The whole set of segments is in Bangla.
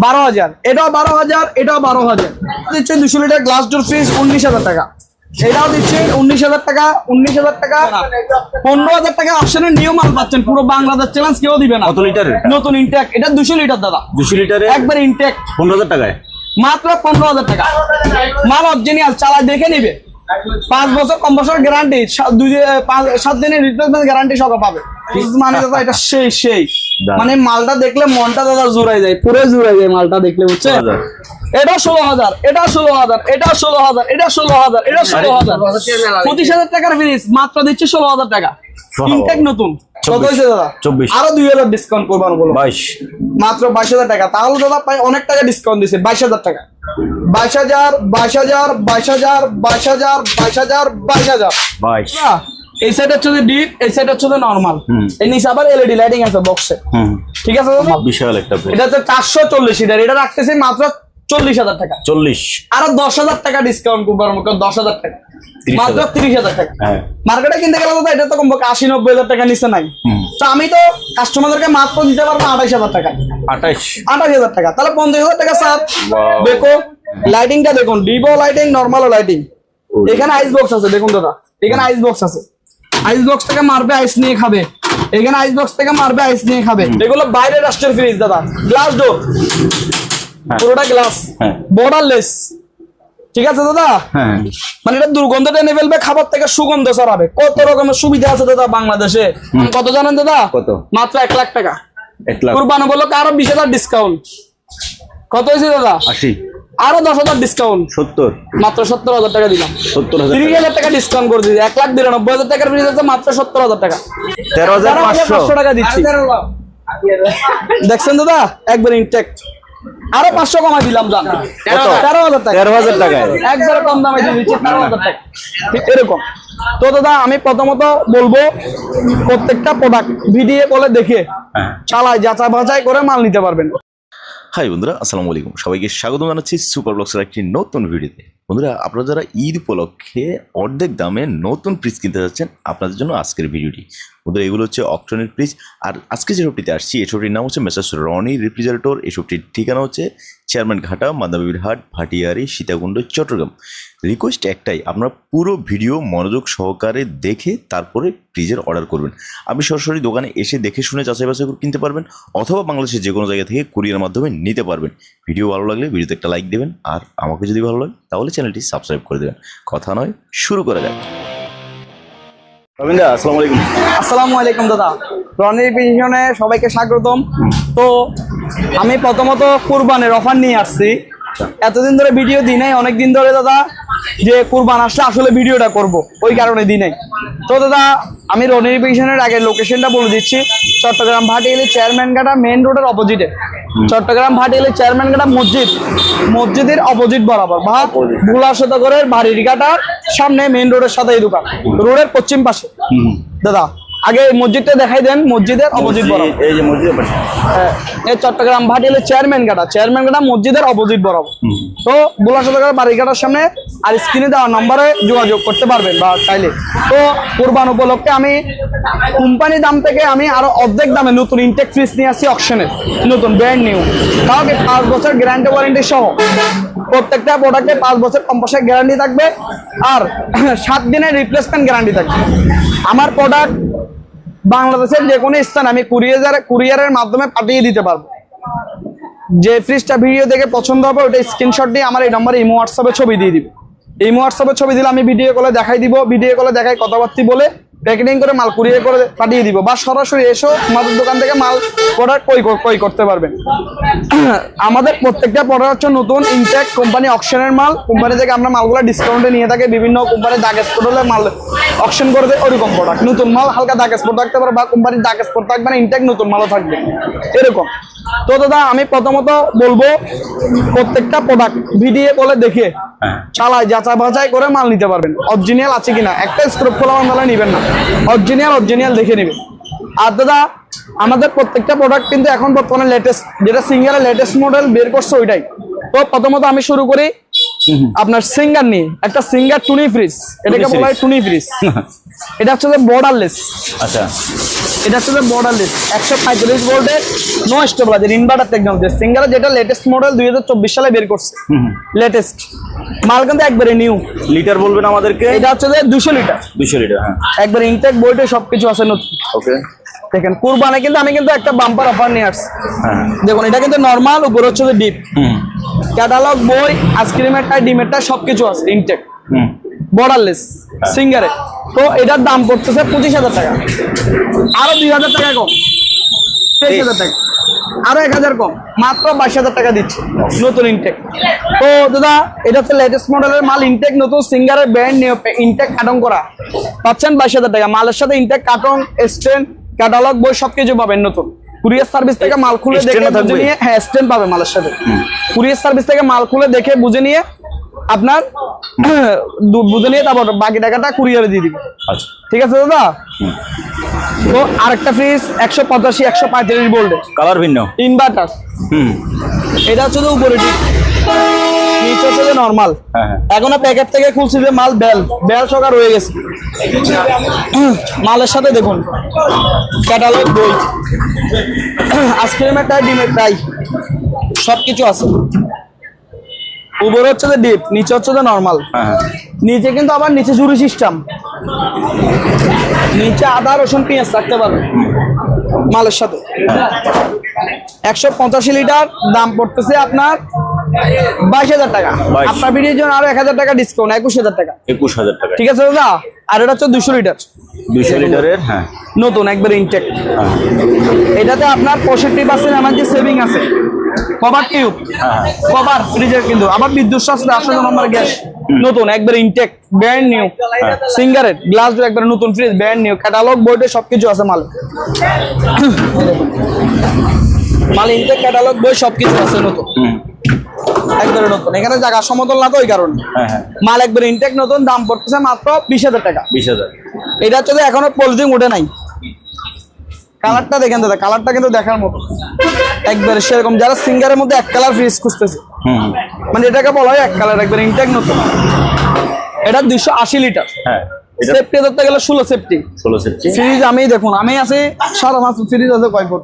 12,000, এটাও 12,000, এটাও 12,000। দিচ্ছে 200 লিটার গ্লাস ডোর ফ্রিজ 19,000 টাকা। এটাও দিচ্ছে 19,000 টাকা, 19,000 টাকা, 15,000 টাকা অপশনের নিয়ম মাল পাচ্ছেন। পুরো বাংলাদেশ চ্যালেঞ্জ কেউ দিবে না। কত লিটার? নতুন ইনটেক, এটা 200 লিটার দাদা। 200 লিটারে একবার ইনটেক 15,000 টাকায়, মাত্র 15,000 টাকা। মাল অরিজিনাল, চালায় দেখে নিবে। 5 বছর কম বছর গ্যারান্টি, 7 দিনের রিপ্লেসমেন্ট গ্যারান্টি সব পাবে। মানে দাদা এটা সেই মানে মালটা দেখলে মনটা দাদা জোড়াই যায়, পুরো জোড়াই যায় মালটা দেখলে, বুঝছেন? এটা 16,000, এটা 16,000, এটা 16,000, এটা 16,000, এটা 16,000, 25,000 টাকার ফ্রিজ মাত্র দিচ্ছে 16,000 টাকা। ইনটেক নতুন। কত হয়েছে দাদা? 24। আরো 2,000 ডিসকাউন্ট করবো, 22, মাত্র 22,000 টাকা। তাহলে দাদা প্রায় অনেক টাকা ডিসকাউন্ট দিচ্ছে। 22,000 টাকা, 22,000, 22,000, 22,000, 22,000, 22,000, 22,000। 22। এই সাইড হচ্ছে ডিপ, এই সাইড হচ্ছে নরমাল। এই নিচে আবার এলইডি লাইটিং আছে বক্সে। ঠিক আছে দাদা, বিশাল একটা। এটা হচ্ছে 440 লিটার, এটা রাখতেছি মাত্র 40,000 টাকা। 40, আরো 10,000 টাকা ডিসকাউন্ট করবো, 10,000 টাকা, মাত্র 30,000 টাকা। মার্কেটে কিনতে গেলে দাদা এটা তো কমপক্ষে 80-90,000 টাকা নিচে নাই। তো আমি তো কাস্টমারদেরকে মাত্র দিতে পারবো 28,000 টাকা। 28,000 টাকা, তাহলে 50,000 টাকা স্যার। দেখো লাইটিংটা দেখুন, ডিবো লাইটিং, নরমাল লাইটিং। এখানে আইস বক্স আছে, দেখুন দাদা, এখানে আইস বক্স আছে। আইস বক্স থেকে মারবে, আইস নিয়ে খাবে। এখানে আইস বক্স থেকে মারবে, আইস নিয়ে খাবে। এগুলো বাইরের রাষ্ট্রের ফ্রিজ দাদা, গ্লাস ডোর, পুরোটা গ্লাস, বর্ডারলেস। ঠিক আছে দাদা, মানে এটা দুর্গন্ধ টেনে ফেলবে, খাবার থেকে সুগন্ধ ছড়াবে। কত রকমের সুবিধা আছে দাদা বাংলাদেশে। কত জানেন দাদা? কত? মাত্র 1 লাখ টাকা। 1 লাখ। কুরবানি উপলক্ষে আরো 20,000 ডিসকাউন্ট। কত হয়েছে দাদা? 80। আরো 10,000 ডিসকাউন্ট, 70। মাত্র 70,000 টাকা দিলাম। 70,000, 30,000 টাকা ডিসকাউন্ট করে দিচ্ছি। 1,92,000 টাকার ফ্রিজ আছে, মাত্র 70,000 টাকা। 13,500 টাকা দিচ্ছি। দেখছেন দাদা, একবার ইনটেক। আরো 500 কমাই দিলাম দাম, 13,000 টাকা। 13,000 টাকায় একবারে কম দামে দিয়ে দিচ্ছি, 13,000 টাকা। ঠিক এরকম। তো দাদা আমি প্রথমত বলবো, প্রত্যেকটা প্রোডাক্ট ভিডিও কলে দেখে চালাই যাচাই বাছাই করে মাল নিতে পারবেন। হাই বন্ধুরা, আসসালামু আলাইকুম। সবাইকে স্বাগত জানাচ্ছি সুপার ব্লগসের একটি নতুন ভিডিওতে। বন্ধুরা, আপনারা যারা ঈদ উপলক্ষে অর্ধেক দামে নতুন ফ্রিজ কিনতে যাচ্ছেন, আপনাদের জন্য আজকের ভিডিওটি। বন্ধুরা, এগুলো হচ্ছে অকশনের ফ্রিজ। আর আজকে যে শপটিতে আসছি, এই শপটির নাম হচ্ছে মেসার্স রনি রেফ্রিজারেটর। এই শপটির ঠিকানা হচ্ছে চেয়ারম্যান ঘাটা, মাদাবির হাট, ভাটিয়ারি, সীতাকুণ্ড, চট্টগ্রাম। রিকোয়েস্ট একটাই, আপনারা পুরো ভিডিও মনোযোগ সহকারে দেখে তারপরে ফ্রিজের অর্ডার করবেন। আপনি সরাসরি দোকানে এসে দেখে শুনে যাচাই বাছাই করে কিনতে পারবেন, অথবা বাংলাদেশের যে কোনো জায়গা থেকে কুরিয়ার মাধ্যমে নিতে পারবেন। ভিডিও ভালো লাগলে ভিডিওতে একটা লাইক দেবেন, আর আমাকে যদি ভালো লাগে তাহলে চ্যানেলটি সাবস্ক্রাইব করে দেবেন। কথা নয়, শুরু করা যাক। আসসালামু আলাইকুম। আসসালামু আলাইকুম দাদা, রনির পিছনে সবাইকে স্বাগতম। তো আমি প্রথমত কুরবানের অফার নিয়ে আসছি। এতদিন ধরে ভিডিও দিই নাই, অনেকদিন ধরে দাদা, যে কুরবান আসলে আসলে ভিডিওটা করব, ওই কারণে দিই নাই। তো দাদা আমি রনির পিছনের আগে লোকেশনটা বলে দিচ্ছি। চট্টগ্রাম ভাটিয়ালি চেয়ারম্যান ঘাটা মেইন রোডের অপোজিটে। চট্টগ্রাম ভাটিয়ালি চেয়ারম্যান ঘাটা মসজিদের অপোজিট বরাবর, বা ভুলা শতকরের বাড়ির ঘাটার সামনে মেইন রোডের সাথে এই দোকান, রোডের পশ্চিম পাশে। দাদা আগে মসজিদটা দেখাই দেন, মসজিদের অপোজিট বরাবর। এই যে মসজিদের পাশে, এই চট্টগ্রাম ভাটিয়ালি চেয়ারম্যান ঘাটা মসজিদের অপোজিট বরাবর। তো ভুলা শতকরের বাড়ির ঘাটার সামনে। আর স্ক্রিনে দেওয়া নম্বরে যোগাযোগ করতে পারবেন বা চাইলে। তো কুরবান উপলক্ষে আমি কোম্পানি দাম থেকে আমি আরো অর্ধেক দামে নতুন ইনটেক ফ্রিজ নিয়ে আসি, অকশনের নতুন ব্র্যান্ড নিউ। তাও 5 বছর গ্যারান্টি ওয়ারেন্টি সহ। প্রত্যেকটা প্রোডাক্টে 5 বছর কম্পোসার গ্যারান্টি থাকবে, আর 7 দিনের রিপ্লেসমেন্ট গ্যারান্টি থাকবে। আমার প্রোডাক্ট বাংলাদেশের যে কোনো স্থান আমি কুরিয়ারের মাধ্যমে পাঠিয়ে দিতে পারবো। যে ফ্রিজটা ভিডিও দেখে পছন্দ হবে, ওটা স্ক্রিনশট দিয়ে আমার এই নম্বরে ইমো হোয়াটসঅ্যাপে ছবি দিয়ে দিব। ইমো হোয়াটসঅ্যাপে ছবি দিলে আমি ভিডিও কলে দেখাই দিব, ভিডিও কলে দেখাই কথাবার্তা বলে প্যাকেটিং করে মাল কুরিয়ার করে পাঠিয়ে দিব, বা সরাসরি এসো আমাদের দোকান থেকে মাল প্রোডাক্ট ক্রয় করতে পারবেন। আমাদের প্রত্যেকটা প্রোডাক্ট হচ্ছে নতুন ইনটেক কোম্পানি অকশনের মাল। কোম্পানি থেকে আমরা মালগুলো ডিসকাউন্টে নিয়ে থাকি। বিভিন্ন কোম্পানির দাগ স্পট হলে মাল অকশন করে দেয়, ওরকম প্রোডাক্ট। নতুন মাল হালকা দাগ স্পট থাকতে পারে, বা কোম্পানির দাগ স্পট থাকবে না, ইনটেক নতুন মালও থাকবে, এরকম। তো দাদা আমি প্রথমত বলবো, প্রত্যেকটা প্রোডাক্ট ভিডিও কলে দেখে চালাই যাচাই বাছাই করে মাল নিতে পারবেন। অরিজিনাল আছে কিনা, একটা স্ক্রুপ খোলা মাল নিবেন না, অরিজিনাল দেখে নেবেন। আর দাদা আমাদের প্রত্যেকটা প্রোডাক্ট কিন্তু এখন বর্তমানে লেটেস্ট, যেটা সিঙ্গেলের লেটেস্ট মডেল বের করছে ওইটাই। তো প্রথমত আমি শুরু করি আপনার সিঙ্গার নিয়ে একটা সিঙ্গার টুনি ফ্রিজ, এটাকে বলা হয় টুনি ফ্রিজ। এটা হচ্ছে যে বর্ডারলেস। আচ্ছা, এটা হচ্ছে যে বর্ডারলেস 135 ভোল্টের no stabiliser inverter technology. Singer যেটা লেটেস্ট মডেল 2024 সালে বের করছে, লেটেস্ট মাল কিন্তু একবারে নিউ। লিটার বলবেন আমাদেরকে? এটা হচ্ছে যে 200 লিটার। 200 লিটার, হ্যাঁ। একবারে ইনটেক বইটে সবকিছু আছে নতুন। ওকে, দেখেন কুরবানে কিন্তু আমি কিন্তু একটা বাম্পার অফার নিয়ে আসছি। হ্যাঁ। দেখুন এটা কিন্তু নরমাল, উপর হচ্ছে যে ডিপ। ক্যাটালগ বই, আইসক্রিমের টাই, ডিমের টাই সবকিছু আছে ইনটেক, বর্ডারলেস সিঙ্গারে। তো এটার দাম পড়তেছে 25,000 টাকা, আরো 2,000 টাকা কম, 23,000 টাকা, আরো 1,000 কম, মাত্র 22,000 টাকা দিচ্ছে নতুন ইনটেক। তো দাদা এটা হচ্ছে লেটেস্ট মডেলের মাল, ইনটেক নতুন, সিঙ্গারের ব্র্যান্ড নিউ, ইনটেক কার্টন করা পাচ্ছেন 22,000 টাকা। মালের সাথে ইনটেক কার্টন, স্ট্যান্ড, ক্যাটালগ বই সবকিছু পাবেন নতুন। কুরিয়ার সার্ভিস থেকে মাল খুলে দেখে বুঝে নিয়ে, হ্যাঁ স্ট্যান্ড পাবে মালের সাথে। কুরিয়ার সার্ভিস থেকে মাল খুলে দেখে বুঝে নিয়ে আপনার বুঝে নিয়ে তারপর বাকি টাকাটা কুরিয়ারে দিয়ে দিবে। আচ্ছা, ঠিক আছে দাদা। তো আরেকটা ফ্রিজ 185 135 ভোল্টের, কালার ভিন্ন, ইনভার্টার। এটা হচ্ছে যে উপরে ডিপ, নিচে হচ্ছে যে নরমাল। হ্যাঁ হ্যাঁ। এখনো প্যাকেট থেকে খুলছি যে মাল বেল সকার রয়ে গেছে। মালের সাথে দেখুন ক্যাটালগ বই, আইসক্রিমের টাই, ডিমের টাই সবকিছু আছে। উপরে হচ্ছে যে ডিপ, নিচে হচ্ছে যে নরমাল। হ্যাঁ। নিচে কিন্তু আবার নিচে ঝুড়ি সিস্টেম, নিচে আদা রসুন পেঁয়াজ রাখতে পারবে মালের সাথে। 185 লিটার, দাম পড়তেছে আপনার 22,000 টাকা। 22,000 আপনার ভিডিওর জন্য আরো 1,000 টাকা ডিসকাউন্ট, 21,000 টাকা। 21,000 টাকা, ঠিক আছে দাদা। আর এটা হচ্ছে 200 লিটার, 200 লিটারের, হ্যাঁ। নতুন একবার ইনটেক। হ্যাঁ। এটাতে আপনার 65% এনার্জি সেভিং আছে। কভার টিউব, কভার ফ্রিজের কিন্তু আবার বিদ্যুৎ সাশ্রয়, 800 নম্বর গ্যাস, নতুন একবার ইনটেক, ব্র্যান্ড নিউ। সিঙ্গারের গ্লাস ডোর একবার নতুন ফ্রিজ, ব্র্যান্ড নিউ, ক্যাটালগ বইটে সবকিছু আছে মাল। মাল ইনটেক, ক্যাটালগ বই সবকিছু আছে নতুন, একবারে নতুন। এখানে জায়গা সমতল না তো ওই কারণে মাল একবার ইনটেক নতুন, দাম পড়তেছে মাত্র 20,000 টাকা। 20,000। এটা হচ্ছে যে এখনো পলিথিন উঠে নাই। কালারটা দেখেন দাদা, কালারটা কিন্তু দেখার মতো একবারে সেরকম। যারা সিঙ্গারের মধ্যে এক কালার ফ্রিজ খুঁজতেছে, মানে এটাকে বলা হয় এক কালার, একবার ইনটেক নতুন। এটা 280 লিটার। হ্যাঁ। সেফটি ধরতে গেলে 16 সেফটি। 16 সেফটি। ফ্রিজ আমি দেখুন, আমি আছে 7.5 ফ্রিজ আছে কয় ফুট।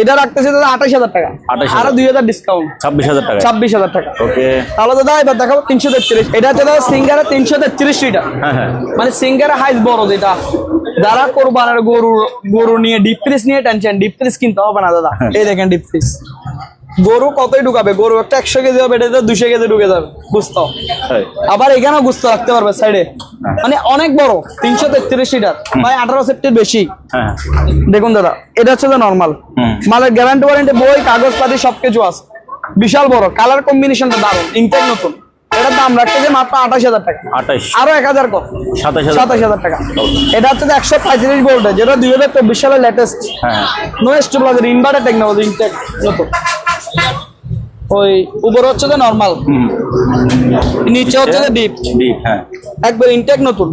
এটা রাখতেছে দাদা 28,000 টাকা, 28,000 আরো 2,000 ডিসকাউন্ট, 26,000 টাকা। 26,000 টাকা। ওকে। তাহলে দাদা এবার দেখাবো 333। এটা হচ্ছে দাদা সিঙ্গারে 333 লিটার। হ্যাঁ হ্যাঁ। মানে সিঙ্গারে হাইস বড় যেটা। যারা কোরবানের গরু নিয়ে ডিপ ফ্রিজ নিয়ে টেনশন, ডিপ ফ্রিজ কিনতে হবে না দাদা। এই দেখেন ডিপ ফ্রিজ, গরু কতই ঢুকাবে, গরু একটা 100 কেজি হবে, এটা 200 কেজি ঢুকে যাবে গুস্ত। আবার এখানেও গুস্ত রাখতে পারবে সাইডে, মানে অনেক বড়। 333 লিটার, প্রায় 18 সেফটির বেশি। হ্যাঁ। দেখুন দাদা, এটা হচ্ছে নরমাল মালের গ্যারান্টি ওয়ারেন্টি বই কাগজপাতি সবকিছু আছে। বিশাল বড়, কালার কম্বিনেশনটা দারুণ, ইনটেক নতুন। এটার দাম রাখতেছে মাত্র 28,000 টাকা, 28, আরো 1,000 কম, 27,000 টাকা। এটা হচ্ছে 135 ভোল্টের, যেটা 2024 সালের লেটেস্ট। হ্যাঁ। No stabiliser inverter technology, intact নতুন। ওই উপরে হচ্ছে যে নরমাল, নিচে হচ্ছে যে ডিপ। ডিপ, হ্যাঁ। একবার ইনটেক নতুন।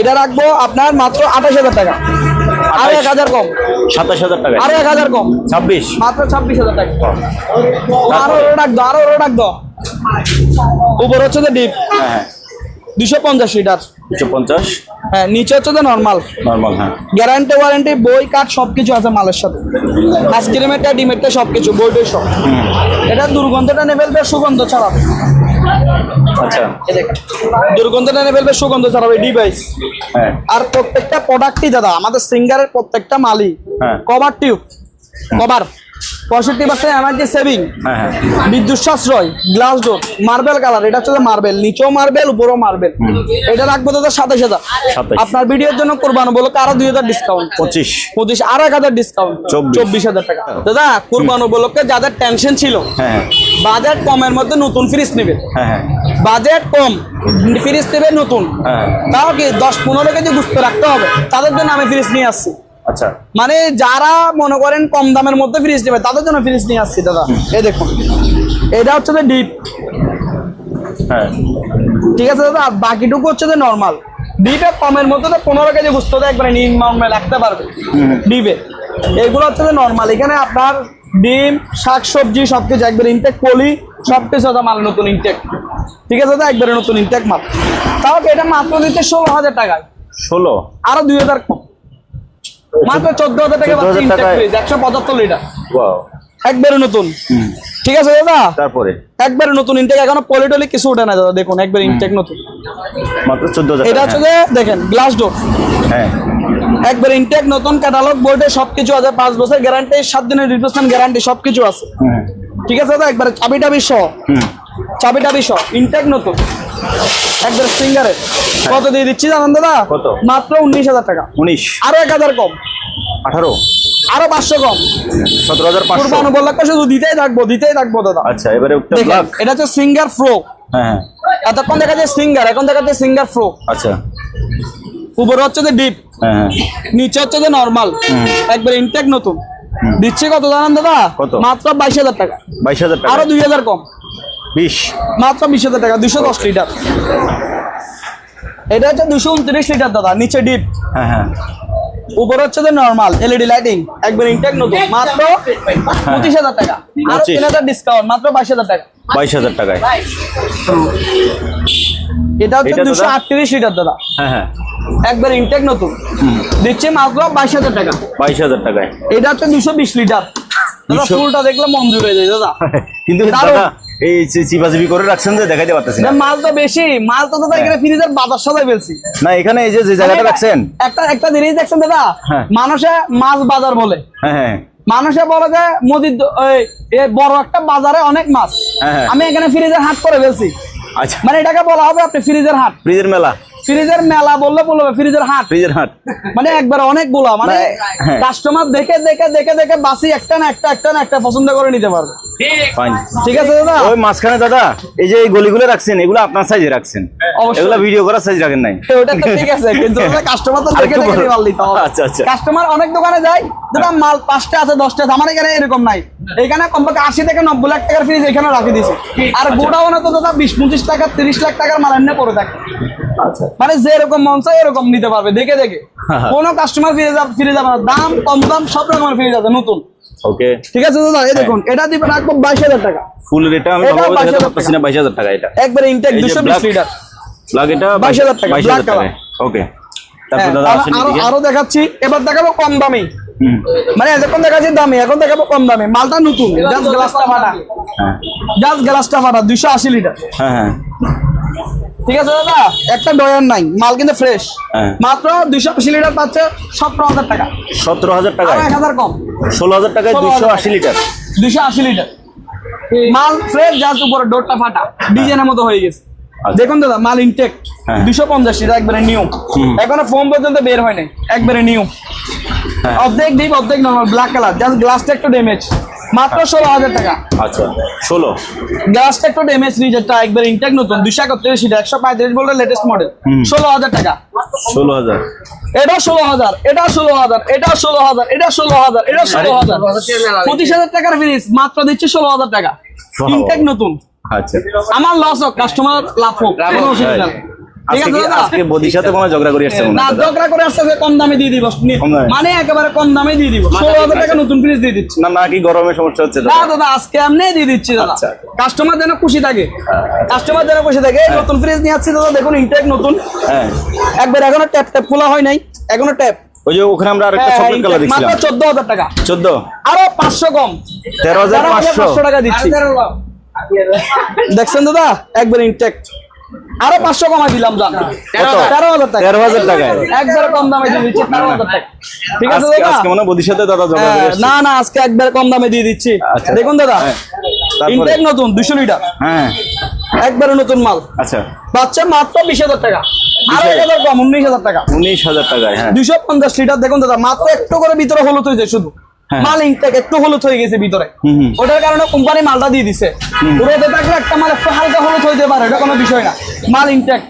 এটা রাখবো আপনার মাত্র 28,000 টাকা, আরো 1,000 কম, 27,000 টাকা, আরো 1,000 কম, 26, মাত্র 26,000 টাকা। আরো রাখ দো, আরো রাখ দো। উপরে হচ্ছে যে ডিপ, হ্যাঁ। 250 লিটার, 250, হ্যাঁ। নিচে হচ্ছে যে নরমাল, নরমাল, হ্যাঁ। গ্যারান্টি ওয়ারেন্টি বই কার্ড সবকিছু আছে মালের সাথে। আইসক্রিমেরটা, ডিমেরটা সবকিছু, বইটাই সব। এটা দুর্গন্ধটা নেবে ফেলবে, সুগন্ধ ছড়াবে। আচ্ছা। এই দেখেন, দুর্গন্ধটা নেবে ফেলবে, সুগন্ধ ছড়াবে ডিভাইস। হ্যাঁ। আর প্রত্যেকটা প্রোডাক্টই দাদা আমাদের সিঙ্গারের প্রত্যেকটা মালই হ্যাঁ। Cover tube, cover 65% energy saving, হ্যাঁ হ্যাঁ। বিদ্যুৎ সাশ্রয়, গ্লাস ডোর, মার্বেল কালার। এটা হচ্ছে মার্বেল, নিচেও মার্বেল, উপরেও মার্বেল। এটা রাখবো দাদা 27,000। 27,000। আপনার ভিডিওর জন্য কোরবান উপলক্ষে আরো 2,000 ডিসকাউন্ট, 25, আরো 1,000 ডিসকাউন্ট, 24,000 টাকা। দাদা কোরবান উপলক্ষে যাদের টেনশন ছিল, হ্যাঁ। বাজেট কমের মধ্যে নতুন ফ্রিজ নেবে, হ্যাঁ হ্যাঁ। বাজেট কম ফ্রিজ নেবে নতুন, হ্যাঁ। তাও কি 10-15 কেজি গুস্ত রাখতে হবে, তাদের জন্য আমি ফ্রিজ নিয়ে আসছি। আচ্ছা। মানে যারা মনে করেন কম দামের মধ্যে ফ্রিজ নেবে তাদের জন্য ফ্রিজ নিয়ে আসছি দাদা। এই দেখুন, এটা হচ্ছে যে ডিপ, হ্যাঁ। ঠিক আছে দাদা। আর বাকিটুকু হচ্ছে যে নরমাল। ডিপে কমের মধ্যে তো 15 কেজি গুস্ত একবারে নির্মমে রাখতে পারবে ডিপে। এগুলো হচ্ছে যে নরমাল। এখানে আপনার ডিম, শাকসবজি সবকিছু একবার ইনটেক, পলি সবকিছু আছে মাল নতুন ইনটেক। ঠিক আছে দাদা, একবারে নতুন ইনটেক মাল। তাও এটা মাত্র দিতে 16,000 টাকায়, 16 আরো 2,000 কম, মাত্র 14,000 টাকা 14,000 ইনটেক টাকায়। Fridge 175 litre, wow. একবারে নতুন। ঠিক আছে দাদা, তারপরে একবারে নতুন ইনটেক, এখনো পলিটলি কিছু ওঠে না দাদা, দেখুন একবারে ইনটেক নতুন। মাত্র 14,000 এটা হচ্ছে যে দেখেন গ্লাস ডোর, হ্যাঁ একবারে ইনটেক নতুন, ক্যাটালগ বোর্ডে সবকিছু আছে, 5 বছর গ্যারান্টি, 7 দিনের রিপ্লেসমেন্ট গ্যারান্টি, সবকিছু আছে। ঠিক আছে দাদা, একবারে চাবি সহ, চাবি সহ ইনটেক নতুন, একবারে সিঙ্গারের। কত দিয়ে দিচ্ছি জানেন দাদা? কত? মাত্র 19,000 টাকা, 19, আরো 1,000 কম, 18, আরো 500 কম, 17,500। কুরবান উপলক্ষে শুধু দিতেই থাকবো দাদা। আচ্ছা, এবারে একটা দেখেন ব্ল্যাক। এটা হচ্ছে সিঙ্গার ফ্রো, হ্যাঁ, এতক্ষণ দেখা যায় সিঙ্গার, এখন দেখা যায় সিঙ্গার ফ্রো। আচ্ছা, উপরে হচ্ছে যে ডিপ, হ্যাঁ, নিচে হচ্ছে যে নরমাল, একবার ইনটেক নতুন। দিচ্ছে কত জানেন দাদা? কত? মাত্র 22,000 টাকা, 22,000 টাকা, আরো 2,000 কম, 20, মাত্র 20,000 টাকা, 210 লিটার। এটা হচ্ছে 229 লিটার দাদা, নিচে ডিপ, হ্যাঁ, হ্যাঁ, উপরে হচ্ছে যে নরমাল এলইডি লাইটিং, একবার ইনটেক নতুন, মাত্র 25,000 টাকা, আরো 25,000 3,000 ডিসকাউন্ট, মাত্র 22,000 টাকা। 22,000 টাকায়। এটা হচ্ছে এটা দাদা? 238 লিটার দাদা, হ্যাঁ, হ্যাঁ, একবার ইনটেক নতুন, দিচ্ছে মাত্র 22,000 টাকা। 22,000 টাকায়। এটা হচ্ছে 220 লিটার দাদা, 200 ফুলটা দেখলে মন জুড়ে যায় দাদা। কিন্তু দারুণ। দাদা এই চিপাচিপি করে রাখছেন যে দেখাইতে পারতেছি না। মাল তো বেশি, মাল তো দাদা এখানে ফ্রিজের বাজার সাজাই ফেলছি। না, এখানে এই যে জায়গাটা রাখছেন। একটা জিনিস দেখছেন দাদা, হ্যাঁ। মানুষে মাছ বাজার বলে, হ্যাঁ, হ্যাঁ, মানুষে বলে যে মোদির বড় একটা বাজারে অনেক মাছ, হ্যাঁ। আমি এখানে ফ্রিজের হাট করে ফেলছি। আচ্ছা, মানে এটাকে বলা হবে আপনি ফ্রিজের হাট, ফ্রিজের মেলা, ফ্রিজের মেলা বললে বলবে ফ্রিজের হাট, ফ্রিজের হাট। মানে একবার অনেকগুলা, মানে হ্যাঁ। কাস্টমার দেখে বাসি একটা না একটা পছন্দ করে নিতে পারবে। ফাইন। ঠিক আছে দাদা, ওই মাঝখানে দাদা এই যে এই গলিগুলো রাখছেন, এগুলো আপনার সাইজে রাখছেন, অবশ্যই। এগুলো ভিডিও করার সাইজ রাখেন নাই। ওটা তো ঠিক আছে, কিন্তু কাস্টমার তো দেখে আরেকটু বড়। মাল দিতে হবে। আচ্ছা, আচ্ছা। কাস্টমার অনেক দোকানে যায়, দাদা মাল 5টা আছে 10টা আছে, আমার এখানে এরকম নাই। এখানে কমপক্ষে 80 থেকে 90 লাখ টাকার ফ্রিজ এখানে রাখি দিয়েছে, আর গোডাউনে তো দাদা 20-25 টাকা 30 লাখ টাকার মাল এনে পড়ে থাকে। আচ্ছা, মানে যে এরকম মন চায় এরকম নিতে পারবে দেখে কোনো কাস্টমার ফিরে যাবে না, দাম কম দাম সব রকমের ফ্রিজ আছে নতুন। ওকে, ঠিক আছে দাদা, এই দেখুন এটা দিবেন রাখবো 22,000 টাকা, ফুল রেটটা আমি এটা ভালো 22,000 দেখাতে পারতেছি না। 22,000 টাকা এটা একবারে ইনটেক এই যে 220 black- লিটার। ব্ল্যাক, এটা 22,000 টাকা, 22,000 black টাকা। ওকে, তারপর হ্যাঁ, দাদা আসেন আরো এদিকে। আরো দেখাচ্ছি, এবার দেখাবো কম দামি। হুম, মানে এতক্ষণ দেখাচ্ছি দামি, এখন দেখাবো কম দামি। মালটা নতুন, জাস্ট গ্লাসটা ফাটা, হ্যাঁ, জাস্ট গ্লাসটা ফাটা, 280 লিটার। হ্যাঁ, হ্যাঁ, ঠিক আছে দাদা, একটা ডয়ার নাই, মাল কিন্তু ফ্রেশ, হ্যাঁ। মাত্র 280 লিটার পাচ্ছে 17,000 টাকা, 17,000 আরো টাকায়, 1,000 কম, 16,000 টাকায় 280 লিটার। 280 লিটার মাল ফ্রেশ, জাস্ট উপরে ডোরটা ফাটা, ডিজাইনের মতো হয়ে গেছে। আচ্ছা। দেখুন দাদা, মাল ইনটেক, হ্যাঁ। 250 লিটার, একবারে নিউ, এখনো ফোম পর্যন্ত বের হয় নাই, একবারে নিউ, হ্যাঁ। অর্ধেক ডিপ অর্ধেক নর্মাল, ব্ল্যাক কালার, জাস্ট গ্লাসটা একটু ড্যামেজ, মাত্র 16,000 টাকা। আচ্ছা, 16। গ্লাসটা একটু ড্যামেজ, রিজেক্টটা একবার ইনটেক নতুন, 231 লিটার, 135 ভোল্টের লেটেস্ট মডেল, 16,000 টাকা। 16,000। এটা 16,000, এটা 16,000, এটা 16,000, এটা 16,000, এটা 16,000, 25,000 টাকার ফ্রিজ মাত্র দিচ্ছে 16,000 টাকা, ইনটেক নতুন। আচ্ছা, আমার লস হোক, কাস্টমার লাভ হোক, কোনো অসুবিধা নেই। ঠিক আছে দাদা, আজকে বদির সাথে কোনো ঝগড়া করে আসছে মনে না হয় দাদা। ঝগড়া করে আসছে, কম দামে দিয়ে দিব, কম দামে? মানে একেবারে কম দামে দিয়ে দিব, 16,000 টাকা নতুন ফ্রিজ দিয়ে দিচ্ছি। না, না, কি গরমে সমস্যা হচ্ছে না দাদা? দাদা, আজকে এমনি দিয়ে দিচ্ছি দাদা, আচ্ছা। কাস্টমার যেন খুশি থাকে, কাস্টমার যেন খুশি থাকে। এই নতুন ফ্রিজ নিয়ে আসছি দাদা, দেখুন ইনটেক নতুন, হ্যাঁ, একবার এখনো ট্যাপ খোলা হয় নাই, এখনো ট্যাপ। ওই যে ওখানে আমরা আরেকটা চকলেট কালার দেখছিলাম, মাত্র 14,000 টাকা, 14, আরো 500 কম, 13,500 টাকা দিচ্ছি। দেখছেন দাদা, একবার ইনটেক, আরো 500 কমাই দিলাম, জান 13,000 টাকা, 13,000 টাকায়। একবারে কম দামে দিয়ে দিচ্ছি, 13,000 টাকা। ঠিক আছে আজকে দাদা, আজকে মনে হয় বদির সাথে দাদা ঝগড়া করে আসছে। না না, আজকে একবারে কম দামে দিয়ে দিচ্ছি। আচ্ছা। দেখুন দাদা, হ্যাঁ। তারপরে? ইনটেক নতুন 200 লিটার, হ্যাঁ, একবারে নতুন মাল, আচ্ছা, বাচ্চা মাত্র 20,000 টাকা, আরো 1,000 কম, 19,000 টাকা, 19,000 টাকায়। হ্যাঁ, 250 লিটার। দেখুন দাদা, মাত্র একটু করে ভিতরে হলুদ হয়েছে, শুধু হ্যাঁ। মাল ইনটেক একটু হলুদ হয়ে গেছে ভিতরে, হুম, হুম। ওটার কারণে কোম্পানি মালটা দিয়ে দিছে। রোদে থাকলে একটা মাল একটু হালকা হলুদ হইতে পারে, এটা কোনো বিষয় না, মাল ইনটেক,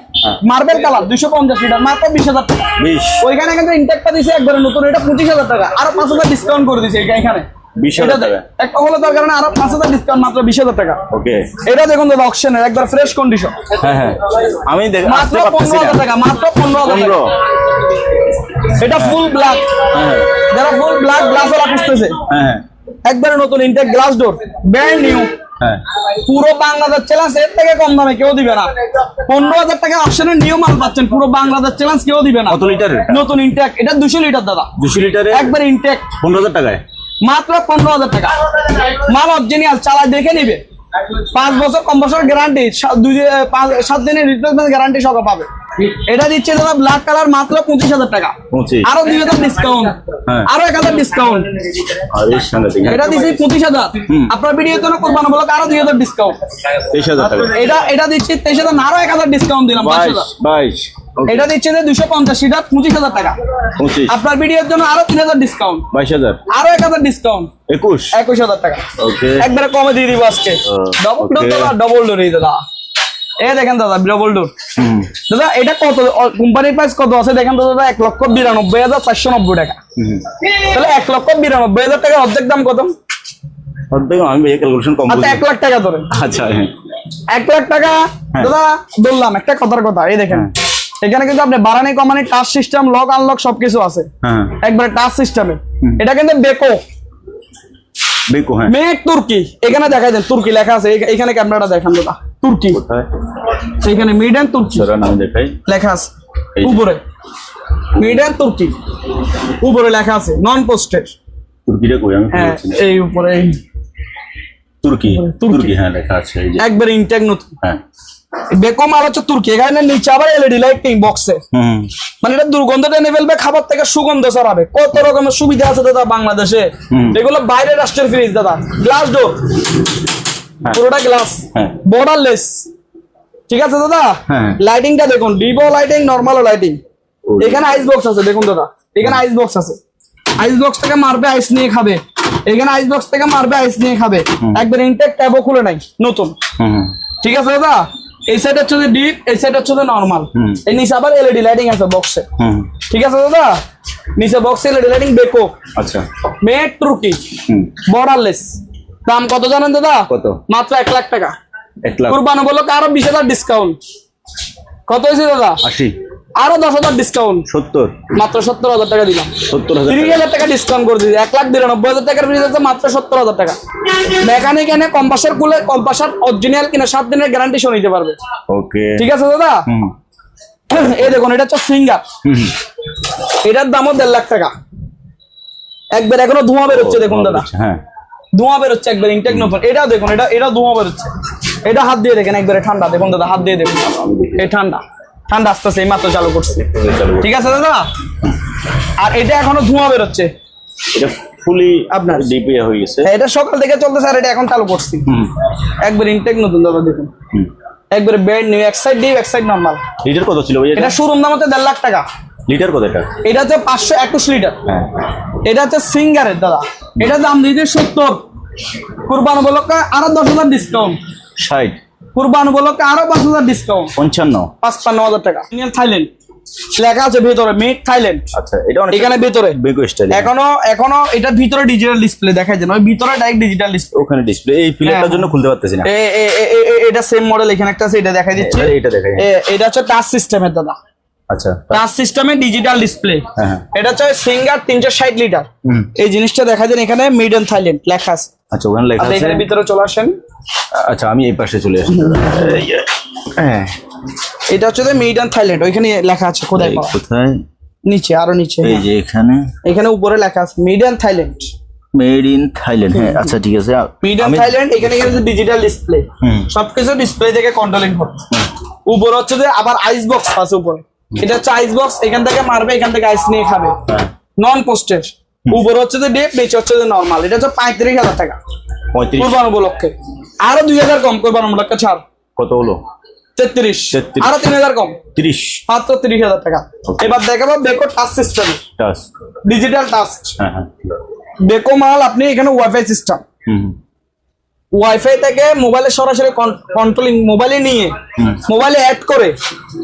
মার্বেল কালার, 250 লিটার, মাত্র 20,000 টাকা। 20, ওইখানে কিন্তু ইনটেকটা দিছে একবারে নতুন, এটা 25,000 টাকা, আরো 5,000 ডিসকাউন্ট করে দিছে এখানে। 20,000 টাকা। একটা হলুদের কারণে আরো 5,000 ডিসকাউন্ট, মাত্র 20,000 টাকা। ওকে, এটা দেখুন দাদা, অকশনের একবার ফ্রেশ কন্ডিশন, হ্যাঁ, হ্যাঁ, আমি মাত্র আসতে পারতেছি না। 15,000 টাকা, মাত্র 15,000 টাকা। 15, এটা ফুল ব্ল্যাক, হ্যাঁ, যারা ফুল ব্ল্যাক গ্লাস ওরা খুঁজতেছে, হ্যাঁ, একবারে নতুন intact glass door, brand new, হ্যাঁ পুরো বাংলাদেশ চ্যালেঞ্জ এর থেকে কম দামে কেউ দিবে না। 15,000 টাকা অপশনের নিয়ম মাল পাচ্ছেন, পুরো বাংলাদেশ চ্যালেঞ্জ কেউ দিবে না। কত লিটার নতুন ইনটেক, এটা 200 লিটার দাদা, 200 লিটারে একবার ইনটেক 15,000 টাকায় মাত্র 15,000 টাকা। মাল অরিজিনাল, চালা দেখে নিবে। 5 বছর কম বছর গ্যারান্টি, 7 দিনের রিপ্লেসমেন্ট গ্যারান্টি সহ পাবে। এটা দিচ্ছে দাদা ব্ল্যাক কালার মাত্র 25,000 টাকা, 25 আরো 2,000 ডিসকাউন্ট, হ্যাঁ। আরো 1,000 ডিসকাউন্ট। আরে সাংঘাতিক। এটা দিচ্ছি 25,000, আপনার ভিডিও জন্য কোরবানি বলক আরো 2,000 ডিসকাউন্ট। 23,000 টাকা। এটা দিচ্ছি 23,000, আরো 1,000 ডিসকাউন্ট দিলাম 22 22 এটা দিচ্ছে যে 250 লিটার 25,000 টাকা। 25 আপনার ভিডিওর জন্য আরো 3,000 ডিসকাউন্ট, 22,000 আরো 1,000 ডিসকাউন্ট, 21,000 টাকা। ওকে একবারে কমে দিয়ে দিব আজকে। ডবল ডোর দাদা, ডবল ডোর এই দাদা, এই দেখেন দাদা ডবল ডোর। দাদা এটা কত কোম্পানির প্রাইস কত আছে দেখেন তো দাদা, 1,92,490 টাকা। তাহলে 1,92,000 টাকা অর্ধেক দাম কত? অর্ধেক আমি এই ক্যালকুলেশন কম আচ্ছা 1 লাখ টাকা ধরেন। আচ্ছা হ্যাঁ 1 লাখ টাকা দাদা বললাম একটা কথার কথা। এই দেখেন এখানে কিন্তু আপনি বাড়ানি কমানি টাচ সিস্টেম, লক আনলক সবকিছু আছে হ্যাঁ একবারে টাচ সিস্টেমে। এটা কিন্তু বেকো বেকো হ্যাঁ মেক তুর্কি, এখানে দেখাই দেন তুর্কি লেখা আছে, এখানে ক্যামেরাটা দেখান দাদা, তুর্কি কোথায় এখানে মিড এন্ড তুর্কি সরা নাম দেখাই লেখা আছে এই যে। উপরে, মিড এন্ড তুর্কি উপরে লেখা আছে, নন পোস্টেড। তুর্কিটা কই আমি হ্যাঁ বলছি না। এই উপরে এই তুর্কি তুর্কি। তুর্কি হ্যাঁ লেখা আছে এই যে একবার ইনটেক নতুন হ্যাঁ বেকো মাল হচ্ছে তুর্কি। এখানে নিচে আবার এলইডি লাইটিং বক্সে, মানে এটা দুর্গন্ধ টেনে ফেলবে, খাবার থেকে সুগন্ধ ছড়াবে। কত রকমের সুবিধা আছে দাদা বাংলাদেশে। এগুলো বাইরের রাষ্ট্রের ফ্রিজ দাদা, গ্লাস ডোর, পুরোটা গ্লাস, হ্যাঁ। বর্ডারলেস। ঠিক আছে দাদা, হ্যাঁ। লাইটিংটা দেখুন, ডিপো লাইটিং, নরমাল লাইটিং। ওই। এখানে আইস বক্স আছে দেখুন দাদা, এখানে আইস বক্স আছে, আইস বক্স থেকে মারবে আইস নিয়ে খাবে, এখানে আইস বক্স থেকে মারবে আইস নিয়ে খাবে। একবার ইনটেক ট্যাবও খুলে নাই নতুন। ঠিক আছে দাদা, এই সাইড হচ্ছে যে ডিপ, এই সাইড হচ্ছে যে নরমাল। এই নিচে আবার এলইডি লাইটিং আছে বক্সে। ঠিক আছে দাদা, নিচে বক্সে এলইডি লাইটিং বেকো, আচ্ছা মেড তুর্কি, বর্ডারলেস। দাম কত জানেন দাদা? কত? মাত্র 1 লাখ টাকা। 1 লাখ কুরবানি বলো আরো 20,000 ডিসকাউন্ট। কত হয়েছে দাদা? 80 আরো 10,000 ডিসকাউন্ট, 70 মাত্র 70,000 টাকা দিলাম। 70,000 30,000 টাকা ডিসকাউন্ট করে দিচ্ছি, 1,92,000 টাকার ফ্রিজ আছে মাত্র 70,000 টাকা। মেকানিক এনে কম্পাসার খুলে, কম্পাসার অরিজিনাল কিনা 7 দিনের গ্যারান্টি সহ নিতে পারবে। ওকে ঠিক আছে দাদা, এই দেখুন এটা হচ্ছে সিঙ্গার, এটার দামও 1.5 লাখ টাকা। একবার এখনো ধোঁয়া বেরোচ্ছে দেখুন দাদা, হ্যাঁ ধোঁয়া বেরোচ্ছে একবার ইনটেক নতুন। এটা দেখুন, এটা ধোঁয়া বেরোচ্ছে, এটা হাত দিয়ে দেখেন একবারে ঠান্ডা দেখুন দাদা, হাত দিয়ে দেখুন এই ঠান্ডা ঠান্ডা আসতেছে, এই মাত্র চালু করছে। ঠিক আছে দাদা, আর এটা এখনো ধোঁয়া বেরোচ্ছে, এটা ফুলি আপনার ডিপে হয়ে গেছে। হ্যাঁ, এটা সকাল থেকে চলতেছে আর এটা এখন চালু করছি। একবার ইনটেক নতুন দাদা দেখুন, একবারে বেড নিউ, এক সাইড ডিপ এক সাইড নরমাল। লিটার কত ছিল ভাই এটা শোরুম দাম হচ্ছে 1.5 লাখ টাকা। লিটার কত এটা? এটা হচ্ছে 521 লিটার। হ্যাঁ এটা হচ্ছে সিঙ্গারের দাদা, এটা দাম দিয়েছে 70। কুরবান উপলক্ষে আরো 10,000 ডিসকাউন্ট, 60 কুরবান উপলক্ষে আরো 5,000 ডিসকাউন্ট, 55 55,000 টাকা। থাইল্যান্ড লেখা আছে ভিতরে, মেড থাইল্যান্ড। আচ্ছা এটা অনেক এখানে ভিতরে বেকো স্টাইল। এখনো এটার ভিতরে ডিজিটাল ডিসপ্লে দেখাই দেন, ওই ভিতরে ডাইরেক্ট ডিজিটাল ডিসপ্লে। ওখানে ডিসপ্লে এই ফিল্টারটার জন্য খুলতে পারতেছি না। এটা সেম মডেল, এখানে একটা আছে, এটা দেখাই দিচ্ছি। এটা দেখাই। এটা হচ্ছে টাচ সিস্টেমের দাদা, আচ্ছা টাচ সিস্টেমে ডিজিটাল ডিসপ্লে। হ্যাঁ। এটা হচ্ছে সিঙ্গার 360 লিটার। এই জিনিসটা দেখা দেন, এখানে মেড ইন থাইল্যান্ড লেখা আছে। আচ্ছা ওখানে লেখা আপনি আছে। এখানে ভিতরে চলে আসেন। আচ্ছা আমি এই পাশে চলে আসি। হ্যাঁ এটা হচ্ছে মেড ইন থাইল্যান্ড, ওইখানে লেখা আছে কোথায় পাওয়া? কোথায়? নিচে, আরো নিচে, এই যে এখানে এখানে উপরে লেখা আছে made in Thailand, made in Thailand. হ্যাঁ আচ্ছা ঠিক আছে। Made in Thailand. এখানে ডিজিটাল ডিসপ্লে, সবকিছু ডিসপ্লে থেকে কন্ট্রোলিং হবে। উপরে হচ্ছে যে আবার আইস বক্স আছে উপরে, এটা হচ্ছে আইস বক্স, এখান থেকে মারবে, এখান থেকে আইস নিয়ে খাবে, নন পোস্টেড। উপরে হচ্ছে যে ডিপ, নিচে হচ্ছে যে নরমাল। এটা হচ্ছে 35,000 টাকা 35 কুরবান উপলক্ষে। আরো 2,000 কম কুরবান উপলক্ষে ছাড়, কত হলো? 33। 33 আরো 3,000 কম, 30 মাত্র 30,000 টাকা। এবার দেখাবো Beko touch system, touch. Digital touch. হ্যাঁ হ্যাঁ বেকো মাল আপনি এখানে ওয়াইফাই সিস্টেম, ওয়াইফাই থেকে মোবাইলে সরাসরি কন্ট্রোলিং, মোবাইলে নিয়ে মোবাইলে অ্যাড করে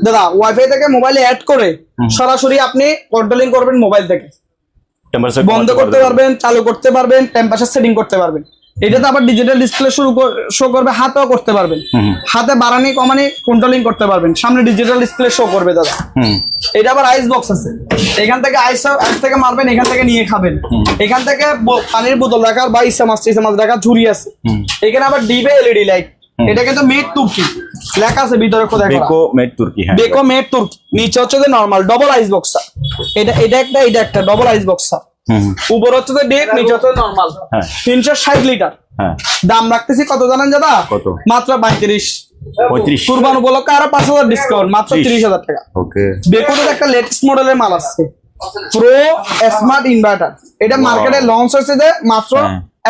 দাদা, ওয়াইফাই থেকে মোবাইলে অ্যাড করে সরাসরি আপনি কন্ট্রোলিং করবেন মোবাইল থেকে। টেম্পারেচার বন্ধ করতে পারবেন, চালু করতে পারবেন, টেম্পারেচার সেটিং করতে পারবেন। এটাতে আবার ডিজিটাল ডিসপ্লে শো করবে, হাতেও করতে পারবেন, হাতে বাড়ানি কমানি কন্ট্রোলিং করতে পারবেন, সামনে ডিজিটাল ডিসপ্লে শো করবে দাদা। এটা আবার আইস বক্স আছে, এখান থেকে আইস থেকে মারবেন, এখান থেকে নিয়ে খাবেন, এখান থেকে পানির বোতল রাখার বা ইসা মাছ রাখার ঝুড়ি আছে। এখানে আবার ডিবে এলইডি লাইট, এটা কিন্তু মেড তুর্কি লেখা আছে ভিতরে, খোদাই করা বেকো মেড তুর্কি। হ্যাঁ, বেকো মেড তুর্কি। নিচে হচ্ছে যে নরমাল ডবল আইস বক্স, এটা একটা ডবল আইস বক্স। উপর হচ্ছে যে ডিপ, নিচে হচ্ছে নরমাল। 360 লিটার। হ্যাঁ, দাম রাখতেছি কত জানেন দাদা? কত? মাত্র 35। 35 কুরবান উপলক্ষে আরো 5000 ডিসকাউন্ট, মাত্র 30,000 টাকা। ওকে। বেকোতে একটা লেটেস্ট মডেলের মাল আছে, প্রো স্মার্ট ইনভার্টার। এটা মার্কেটে লঞ্চ হয়েছে যে মাত্র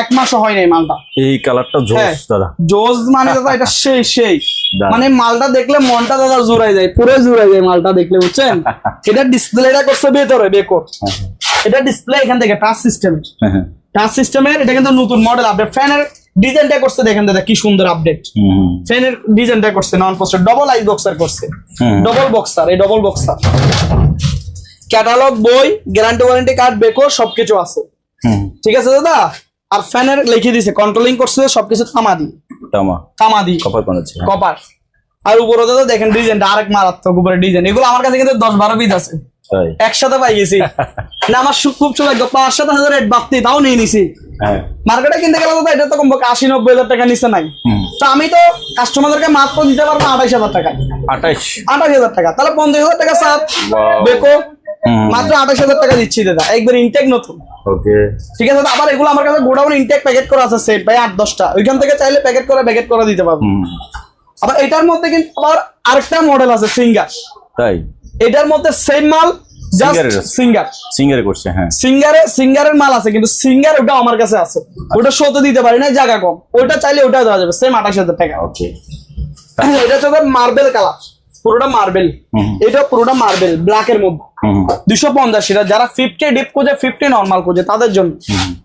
1 মাসও হয় নাই মালটা। এই কালারটা জোস দাদা, জোস মানে দাদা এটা সেই দারুণ। মানে মালটা দেখলে মনটা দাদা জুড়াই যায়, পুরো জুড়াই যায় মালটা দেখলে, বুঝছেন? এটা ডিসপ্লেটা করছে ভেতরে বেকো, এটা ডিসপ্লে এখান থেকে টাচ সিস্টেমের, টাচ সিস্টেমের। এটা কিন্তু নতুন মডেল আপডেট। ফ্যানের ডিজাইনটা করছে দেখেন দাদা কি সুন্দর আপডেট। ফ্যানের ডিজাইনটা করছে নন পোস্টার, ডবল আইস বক্সার করছে, ডবল বক্সার। এই ডবল বক্সার ক্যাটালগ, বই, গ্যারান্টি ওয়ারেন্টি কার্ড, বেকো সবকিছু আছে, ঠিক আছে দাদা? আর ফ্যানের লিখে দিছে কন্ট্রোলিং করছে সবকিছু তামা দি কপার বানাচ্ছে। কপার। আর উপরে দাদা দেখেন ডিজাইনটা আরেক মারাত্মক উপরে ডিজাইন। এগুলো আমার কাছে কিন্তু 10-12 পিস আছে, তাই একসাথে পাই গেছি না। আমার খুব সৌভাগ্য, 5-7 রেট বাড়তি তাও নিয়ে নিছি। মার্কেটে কিনতে গেলে দাদা এটা তো কমপক্ষে 80-90 হাজার টাকা নিচে নাই। তো আমি তো কাস্টমারদেরকে মাত্র দিতে পারবো 28,000 টাকা। 28,000 টাকা, তাহলে 50,000 টাকা সাপ বেকো মাত্র 28,000 টাকা দিচ্ছি দাদা, একবার ইনটেক নতুন। ওকে, ঠিক আছে দাদা। আবার এগুলো আমার কাছে গোডাউন ইনটেক প্যাকেট করা আছে সেট ভাই 8-10টা, ওইখান থেকে চাইলে প্যাকেট করে দিতে পারবো। আবার এটার মধ্যে কিন্তু আবার আরেকটা মডেল আছে সিঙ্গার, তাই এটার মধ্যে সেম মাল জাস্ট সিঙ্গারে করছে। হ্যাঁ, সিঙ্গারের মাল আছে, কিন্তু সিঙ্গার ওটা আমার কাছে আছে, ওটা শোতে দিতে পারি না, জায়গা কম। ওটা চাইলে ওটা দেওয়া যাবে সেম 28,000 টাকা। ওকে, এটা হচ্ছে মার্বেল কালার, পুরোটা মার্বেল। এটা পুরোটা মার্বেল ব্ল্যাক এর মধ্যে 250। এটা যারা 50 ডিপ খোঁজে, 50 নরমাল খোঁজে তাদের জন্য।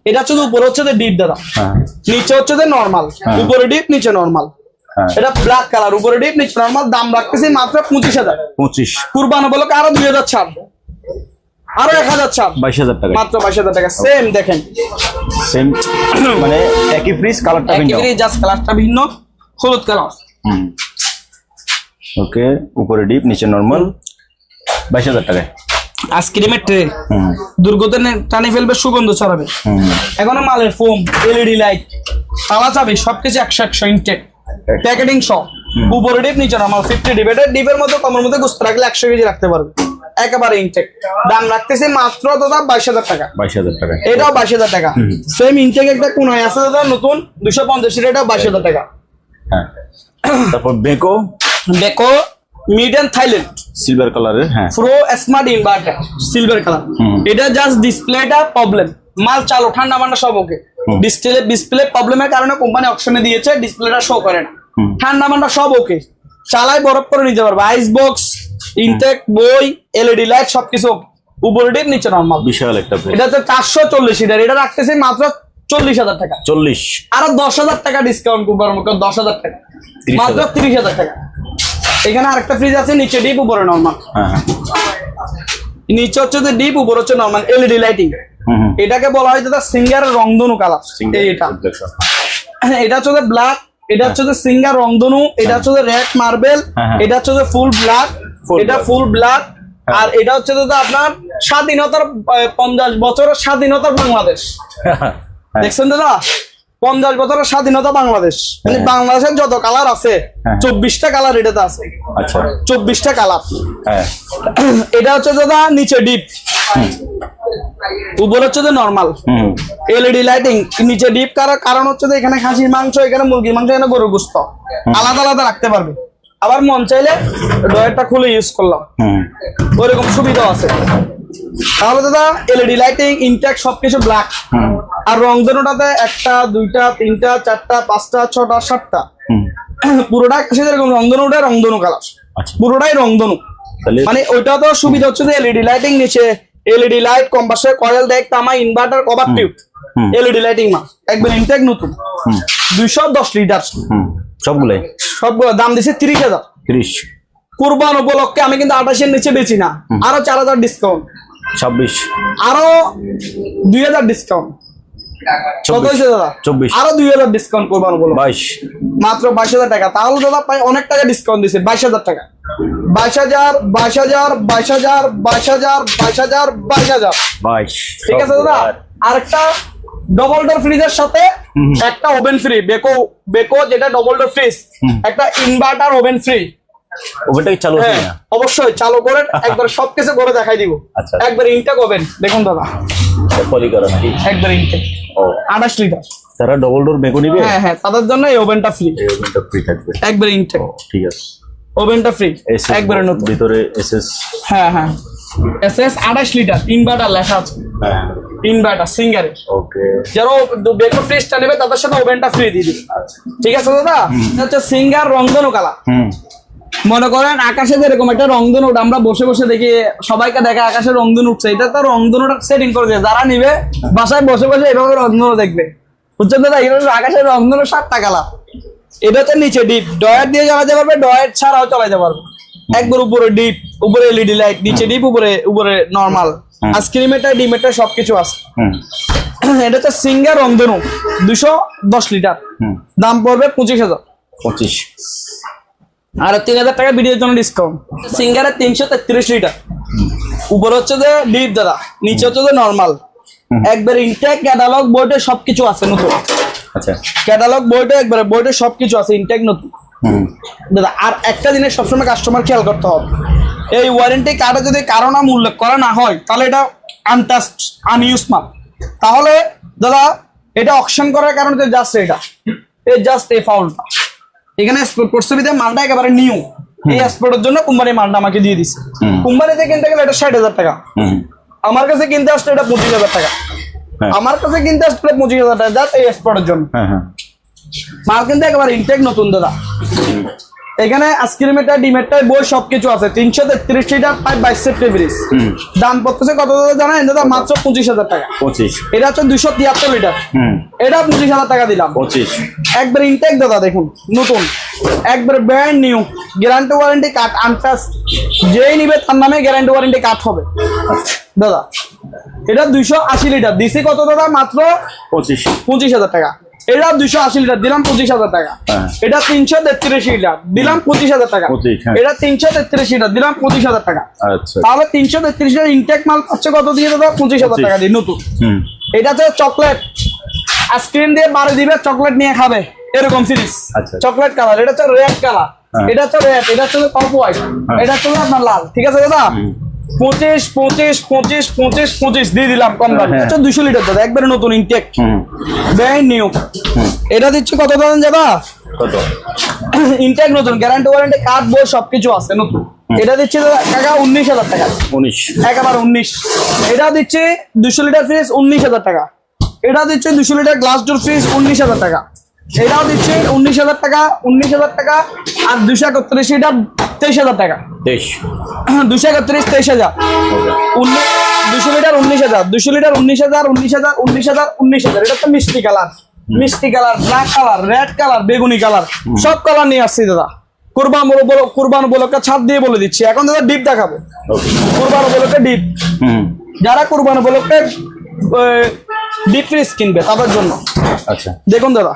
এটা হচ্ছে উপরে হচ্ছে ডিপ দাদা, নিচে হচ্ছে নরমাল, উপরে ডিপ নিচে নরমাল। এটা ব্ল্যাক কালার, উপরে ডিপ নিচে নরমাল। দাম রাখতেছি মাত্র 25,000। কুরবান উপলক্ষে আরো 2,000 ছাড়, আরো 1,000 ছাড়, 22,000 টাকা, মাত্র 22,000 টাকা। সেম দেখেন, সেম মানে একই ফ্রিজ, কালারটা ভিন্ন, একই জাস্ট কালারটা ভিন্ন, হলুদ কালার। ওকে, উপরে ডিপ নিচে নরমাল, 22,000 টাকায়। আইসক্রিমের ট্রে দুর্গন্ধে টানে ফেলবে, সুগন্ধ ছড়াবে। এখন মালের ফোম, এলইডি লাইট, তালা চাবি সবকিছু 100 ইনটেক প্যাকেটিং সব। উপরে ডিপ নিচে নরমাল 50 ডিপ। এটা ডিপের মধ্যে কমের মধ্যে গুস্ত রাখলে 100 কেজি রাখতে পারবে, একেবারে ইনটেক। দাম রাখতেছে মাত্র দাদা 22,000 টাকা। 22,000 টাকা, এটাও 22,000 টাকা। সেম ইনটেক একটা কোনায় আছে দাদা নতুন 250, এটাও 22,000 টাকা। হ্যাঁ, তারপর বেকো মিডিয়াম থাইল্যান্ড সিলভার কালারের। হ্যাঁ, pro smart inverter silver colour. এটা জাস্ট ডিসপ্লেটা প্রবলেম, মাল চালু ঠান্ডা মান্ডা সব ওকে। ডিসপ্লে প্রবলেমের কারণে কোম্পানি অপশনে দিয়েছে ডিসপ্লেটা শো করে না, ঠান্ডা মান্ডা সব ওকে, চালাই বরফ করে নিতে পারবে। আইস বক্স, ইনটেক, বই, এলইডি লাইট সবকিছু উপরে ডিপ নিচে নরমাল। বিশাল একটা। এটা হচ্ছে 440 লিটার। এটা রাখতেছে মাত্র 40,000 টাকা। 40, আরো 10,000 টাকা ডিসকাউন্ট করবো, 10,000 টাকা, মাত্র 30,000 টাকা। এখানে আরেকটা ফ্রিজ আছে, নিচে ডিপ উপরে নরমাল। নিচে হচ্ছে ডিপ, উপরে হচ্ছে নরমাল এলইডি লাইটিং। এটাকে বলা হয় দাদা সিঙ্গার রংধনু কালার। এটা হচ্ছে ব্ল্যাক, এটা হচ্ছে সিঙ্গার রংধনু, এটা হচ্ছে রেড মার্বেল, এটা হচ্ছে ফুল ব্ল্যাক, এটা ফুল ব্ল্যাক। আর এটা হচ্ছে দাদা আপনার স্বাধীনতার 50 বছরের স্বাধীনতার বাংলাদেশ। দেখছেন দাদা, 50 বছরের স্বাধীনতা বাংলাদেশ, মানে বাংলাদেশের যত কালার আছে 24টা কালার এটাতে আছে। আচ্ছা, 24টা কালার। হ্যাঁ, এটা হচ্ছে দাদা নিচে ডিপ, উপর হচ্ছে নরমাল এলইডি লাইটিং। নিচে ডিপ কারণ হচ্ছে এখানে খাসির মাংস, এখানে মুরগির মাংস, এখানে গরুর গোশত আলাদা আলাদা রাখতে পারবে। আবার মন চাইলে ডয়ারটা খুলে ইউজ করলাম, ওইরকম সুবিধা আছে। তাহলে দাদা এলইডি লাইটিং, ইনটেক সবকিছু ব্ল্যাক। আর রংধনুটাতে 1টা 2টা 3টা 4টা 5টা 6টা 7টা, পুরোটা সেরকম রংধনু কালার, পুরোটাই রংধনু। মানে ওইটা তো সুবিধা হচ্ছে যে এলইডি লাইটিং, নিচে এলইডি লাইট, কম্পাসে কয়েল, দেখ তামা, inverter, cover tube, LED lighting মা একবার ইনটেক নতুন 210 লিটার। সবগুলো দাম দিচ্ছে 30,000। কুরবান উপলক্ষে আমি কিন্তু 28-এর নিচে বেচি না, আরো 4,000 ডিসকাউন্ট, 26, আরো 2,000 ডিসকাউন্ট, কত হয়েছে দাদা? 24 আরো 2000 ডিসকাউন্ট করবানো বলো। 22 মাত্র 22,000 টাকা। তাহলে দাদা প্রায় অনেক টাকা ডিসকাউন্ট দিছে। 22,000 টাকা, 22,000 22,000 22,000 22,000 22,000 22,000। 22 ঠিক আছে দাদা। আরেকটা ডবল ডোর ফ্রিজের সাথে একটা ওভেন ফ্রি, বেকো যেটা ডবল ডোর ফ্রিজ, একটা ইনভার্টার ওভেন ফ্রি। ওভেনটা কি চালু আছে না? অবশ্যই চালু করে একবার সবকিছু করে দেখাই দিব। আচ্ছা। একবার ইনটেক ওভেন দেখুন দাদা, পলি করা নাকি? একবার ইনটেক ও 28 লিটার। যারা ডবল ডোর বেকো নিবে হ্যাঁ তাদের জন্য এই ওভেনটা ফ্রি। এই ওভেনটা ফ্রি থাকবে। একবার ইনটেক ঠিক আছে, ওভেনটা ফ্রি একবারে নতুন। ভিতরে এসএস হ্যাঁ এসএস 28 লিটার ইনভার্টার লেখা আছে। হ্যাঁ ইনভার্টার সিঙ্গারের। ওকে। যারা বেকো ফ্রিজটা নেবে তাদের সাথে ওভেনটা ফ্রি দিয়ে দিবে। আচ্ছা ঠিক আছে দাদা। এটা হচ্ছে সিঙ্গার রংধনু কালার। মনে করেন আকাশে যেরকম একটা রংধনু উঠে, আমরা বসে বসে দেখি সবাইকে দেখা আকাশে রংধনু উঠছে, এটা তো রংধনুটা সেটিং করে দিয়ে যারা নিবে বাসায় বসে বসে এভাবে রংধনু দেখবে। বুঝছেন দাদা? এটা আকাশের রংধনু 7টা কালার। এটা হচ্ছে নিচে ডিপ, ডয়ার দিয়ে চালাতে পারবে, ডয়ার ছাড়াও চালাতে পারবে। একবার উপরে ডিপ, উপরে এলইডি লাইট, নিচে ডিপ, উপরে নরমাল, আইসক্রিমেটা ডিমেটা সবকিছু আছে। এটা হচ্ছে সিঙ্গার রংধনু 210 লিটার, দাম পড়বে 25,000। 25 আর 3,000 টাকা ভিডিওর জন্য ডিসকাউন্ট। সিঙ্গারের 333 লিটার, উপরে হচ্ছে যে ডিপ দাদা, নিচে হচ্ছে যে নরমাল। একবার ইনটেক ক্যাটালগ বইতে সবকিছু আছে নতুন। আচ্ছা ক্যাটালগ বইতে একবারে বইতে সবকিছু আছে, ইনটেক নতুন দাদা। আর একটা জিনিস সবসময় কাস্টমার খেয়াল করতে হবে, এই ওয়ারেন্টি কার্ডে যদি কারো নাম উল্লেখ করা না হয় তাহলে এটা আনটাস্ট আনইউজ মাল। তাহলে দাদা এটা অকশন করার কারণে জাস্ট এটা জাস্ট এই ফাউলটা এখানে এক্সপোর্ট করছে বিধায় মালটা একেবারে নিউ। এই এক্সপোর্টের জন্য কোম্পানি মালটা আমাকে দিয়ে দিচ্ছে। কোম্পানিতে কিনতে গেলে এটা 60,000 টাকা, আমার কাছে কিনতে আসলে এটা 25,000 টাকা। আমার কাছে কিনতে আসলে 25,000 টাকা জাস্ট এই এক্সপোর্টের জন্য। মাল কিন্তু একেবারে ইনটেক নতুন দাদা। এখানে আইসক্রিমেটা ডিমেরটা বই সবকিছু আছে। 333 লিটার 22 সেট ফ্রিজ, দাম পড়তেছে কত দাদা জানেন দাদা? মাত্র 25,000 টাকা। 25 এটা হচ্ছে 273 লিটার, এটা 25,000 টাকা দিলাম। 25 একবার ইনটেক দাদা দেখুন নতুন, একবার brand new, guarantee warranty card আনটাস, যেই নিবে তার নামে গ্যারান্টি ওয়ারেন্টি কার্ড হবে দাদা। এটা 280 লিটার দিছি কত দাদা? মাত্র 25,000 টাকা। এটা 280 লিটার দিলাম 25,000 টাকা। এটা 333 লিটার দিলাম 25,000 টাকা। এটা 333 লিটার দিলাম 25,000 টাকা। আচ্ছা তাহলে 333 লিটার ইনটেক মাল পাচ্ছে কত দিয়ে দাদা? 25,000 টাকা দিয়ে নতুন। এটা হচ্ছে চকলেট, আইসক্রিম দিয়ে বাড়ি দিবে, চকলেট নিয়ে খাবে, এরকম সিরিজ। চকলেট কালার, এটা হচ্ছে রেড কালার, এটা হচ্ছে রেড, এটা হচ্ছে টপ হোয়াইট, এটা হচ্ছে আপনার লাল। ঠিক আছে দাদা? 25 25 25 25 25 দিয়ে দিলাম কম দামে। আচ্ছা 200 লিটার দাদা, একবারে নতুন ইনটেক ব্র্যান্ড নিউ। এটা দিচ্ছি কত দাদা দাদা? কত? ইনটেক নতুন, গ্যারান্টি ওয়ারেন্টি কার্ড বই সবকিছু আছে নতুন। এটা দিচ্ছি দাদা কাকা 19,000 টাকা। 19 একেবারে 19। এটা দিচ্ছি 200 লিটার ফ্রিজ 19,000 টাকা। এটা দিচ্ছে 200 লিটার গ্লাস ডোর ফ্রিজ 19,000 টাকা। এটাও দিচ্ছে 19,000 টাকা, 19,000 টাকা। আর 231 লিটার 23,000 টাকা। 231 23,000। 200 লিটার 19,000, 200 লিটার 19,000 19,000 19,000 19,000। এটা তো মিষ্টি কালার, মিষ্টি colour, black colour, red colour, বেগুনি কালার, সব কালার নিয়ে আসছি দাদা। কুরবান উপলক্ষে ছাড় দিয়ে বলে দিচ্ছি। এখন দাদা ডিপ দেখাবো, কুরবান উপলক্ষে ডিপ। যারা কুরবান উপলক্ষে ডিপ ফ্রিজ কিনবে তাদের জন্য। আচ্ছা দেখুন দাদা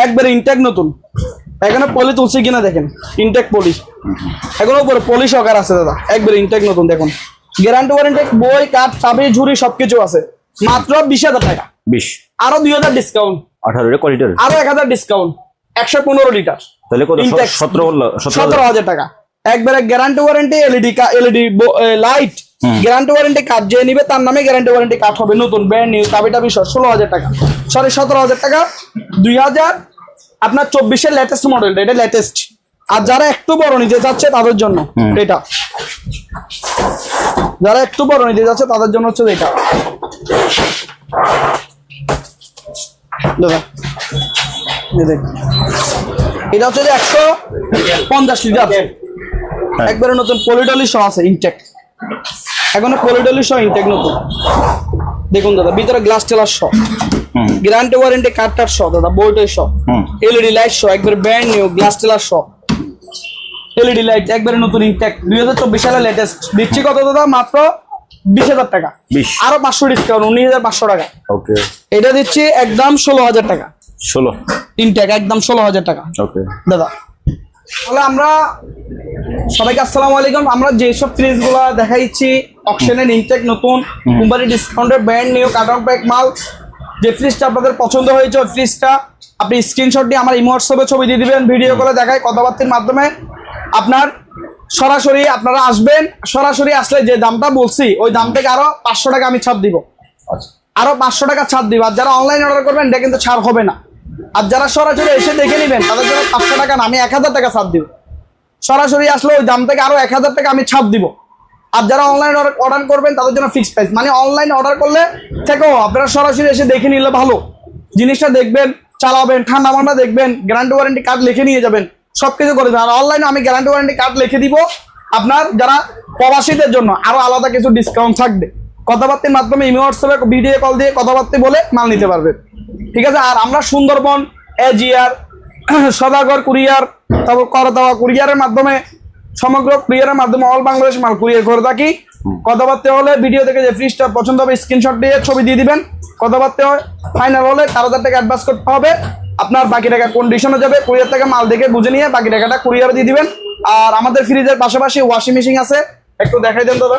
একবারে ইনটেক নতুন, এখানে পলি তুলছি কিনা দেখেন, ইনটেক পলি, এখন উপরে পলি সহকার আছে দাদা। একবারে ইনটেক নতুন দেখুন, গ্যারান্টি ওয়ারেন্টি বই কাঠ চাবি ঝুড়ি সবকিছু আছে। মাত্র 20,000 টাকা। 20 আরো 2,000 ডিসকাউন্ট, 18 কোটি লিটার, আরো 1,000 ডিসকাউন্ট, 115 লিটার। তাহলে কত? 17,000 টাকা। একবারে guarantee warranty LED light, guarantee warranty card যে নিবে তার নামে গ্যারান্টি ওয়ারেন্টি কার্ড হবে নতুন ব্র্যান্ড নিউ। চাবিটা 16,000 টাকা, সরি 17,000 টাকা। 2000 আপনার 24-এর লেটেস্ট মডেলটা, এটা লেটেস্ট। আর যারা একটু বড় নিতে চাচ্ছে তাদের জন্য এটা, যারা একটু বড় নিতে যাচ্ছে তাদের জন্য হচ্ছে এটা দাদা। এটা হচ্ছে যে 150 লিটার, একবারে নতুন পলিটলি সহ আছে ইনটেক। এখন পলিটলি সহ ইনটেক নতুন দেখুন দাদা, ভিতরে গ্লাস টেলার সহ, গ্যারান্টি ওয়ারেন্টি কার্ডটার সহ দাদা, বোল্টের সহ, এলইডি লাইট সহ, একবারে ব্র্যান্ড নিউ গ্লাস টেলার সহ, এলইডি লাইট একবারে নতুন ইনটেক। 2024 সালে লেটেস্ট। দিচ্ছি কত দাদা? মাত্র 20,000 টাকা। আরো 500 ডিসকাউন্ট, 19,500 টাকা। ওকে এটা দিচ্ছি একদম 16,000 টাকা 16। ইনটেক একদম 16,000 টাকা ওকে। দাদা। তাহলে আমরা সবাইকে আসসালামু আলাইকুম। আমরা যেসব ফ্রিজ গুলা দেখাইছি অকশনের ইনটেক নতুন কোম্পানি ডিসকাউন্টের ব্র্যান্ড নিউ কার্টন প্যাক মাল, যে ফ্রিজটা আপনাদের পছন্দ হয়েছে ওই ফ্রিজটা আপনি স্ক্রিনশট দিয়ে আমার ইমো হোয়াটসঅ্যাপে ছবি দিয়ে দিবেন, ভিডিও করে দেখায় কথাবার্তার মাধ্যমে আপনার সরাসরি আপনারা আসবেন। সরাসরি আসলে যে দামটা বলছি ওই দাম থেকে আরো 500 টাকা আমি ছাড় দিব, আচ্ছা। আরো 500 টাকা ছাড় দিব। আর যারা অনলাইন অর্ডার করবেন এটা কিন্তু ছাড় হবে না। আর যারা সরাসরি এসে দেখে নেবেন তাদের জন্য 500 টাকা না, আমি 1000 টাকা ছাড় দিব। সরাসরি আসলে ওই দাম থেকে আরো 1000 টাকা আমি ছাড় দিব। আর যারা অনলাইন অর্ডার করবেন তাদের জন্য ফিক্সড প্রাইস, মানে অনলাইন অর্ডার করলে থেকেও আপনারা সরাসরি এসে দেখে নিলে ভালো। জিনিসটা দেখবেন, চালাবেন, ঠান্ডা মান্ডা দেখবেন, গ্যারান্টি ওয়ারেন্টি কার্ড লিখে নিয়ে যাবেন, সবকিছু করে দেবেন। আর অনলাইনে আমি গ্যারান্টি ওয়ারেন্টি কার্ড লিখে দিব। আপনার যারা প্রবাসীদের জন্য আরো আলাদা কিছু ডিসকাউন্ট থাকবে। কথাবার্তার মাধ্যমে ইমো হোয়াটসঅ্যাপে ভিডিও কল দিয়ে কথাবার্তা বলে মাল নিতে পারবেন, ঠিক আছে। আর আমরা সুন্দরবন, এজিআর, সদাগর কুরিয়ার, তারপর করদাওয়া কুরিয়ারের মাধ্যমে, সমগ্র কুরিয়ারের মাধ্যমে অল বাংলাদেশ মাল কুরিয়ার করে থাকি। কথাবার্তা হলে ভিডিও থেকে যে ফ্রিজটা পছন্দ হবে স্ক্রিনশট দিয়ে ছবি দিয়ে দিবেন। কথাবার্তা ফাইনাল হলে 4,000 টাকা অ্যাডভান্স করতে হবে। আপনার বাকি টাকা কন্ডিশনে যাবে, কুরিয়ার থেকে মাল দেখে বুঝে নিয়ে বাকি টাকাটা কুরিয়ারে দিয়ে দিবেন। আর আমাদের ফ্রিজের পাশাপাশি ওয়াশিং মেশিন আছে, একটু দেখাই দেন দাদা।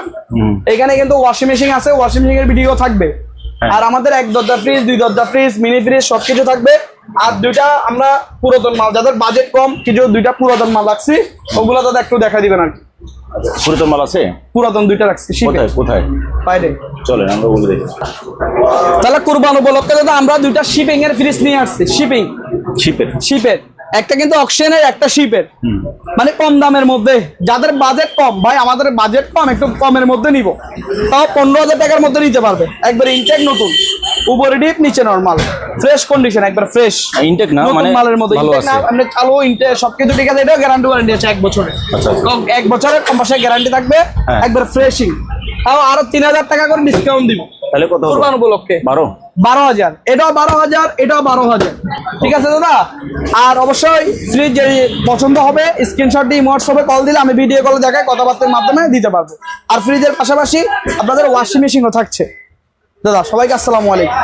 এখানে কিন্তু ওয়াশিং মেশিন আছে, ওয়াশিং মেশিনের ভিডিও থাকবে। আর আমাদের 1 দরজা ফ্রিজ, 2 দরজা ফ্রিজ, মিনি ফ্রিজ সবকিছু থাকবে। আর 2টা আমরা পুরাতন মাল, যাদের বাজেট কম কিছু 2টা পুরাতন মাল রাখছি, ওগুলো দাদা একটু দেখা দিবেন আর কি। পুরাতন মাল আছে? পুরাতন 2টা রাখছি কোথায় কোথায়? বাইরে। চলেন আমরা বলে দেখি। তাহলে কুরবান উপলক্ষে দাদা আমরা 2টা শিপিং এর ফ্রিজ নিয়ে আসছি। শিপের একটা কিন্তু অকশনের, একটা শিপের, মানে কম দামের মধ্যে। যাদের বাজেট কম, ভাই আমাদের বাজেট কম, একটু কমের মধ্যে নিব, তাও 15,000 টাকার মধ্যে নিতে পারবে। একবার ইনটেক নতুন, উপরে ডিপ নিচে নরমাল, ফ্রেশ কন্ডিশন, একবার ফ্রেশ ইনটেক না নতুন মানে মালের মধ্যে। ভালো ইনটেক না আছে। আপনি চালু ইনটেক সবকিছু ঠিক আছে। এটাও গ্যারান্টি ওয়ারেন্টি আছে 1 বছরের। আচ্ছা, আচ্ছা। 1 বছরের কম্পাসের গ্যারান্টি থাকবে, হ্যাঁ। একবার ফ্রেশিং। তাও আরো 3,000 টাকা করে ডিসকাউন্ট দিব তাহলে কত হলো? কুরবান উপলক্ষে 12,000, এটাও 12,000, এটাও 12,000, ঠিক আছে দাদা। আর অবশ্যই ফ্রিজ যে পছন্দ হবে স্ক্রিনশট দিয়ে হোয়াটসঅ্যাপে কল দিলে আমি ভিডিও কলে দেখাই কথাবার্তার মাধ্যমে দিতে পারবো। আর ফ্রিজের পাশাপাশি আপনাদের ওয়াশিং মেশিনও থাকছে দাদা। সবাইকে আসসালামু আলাইকুম।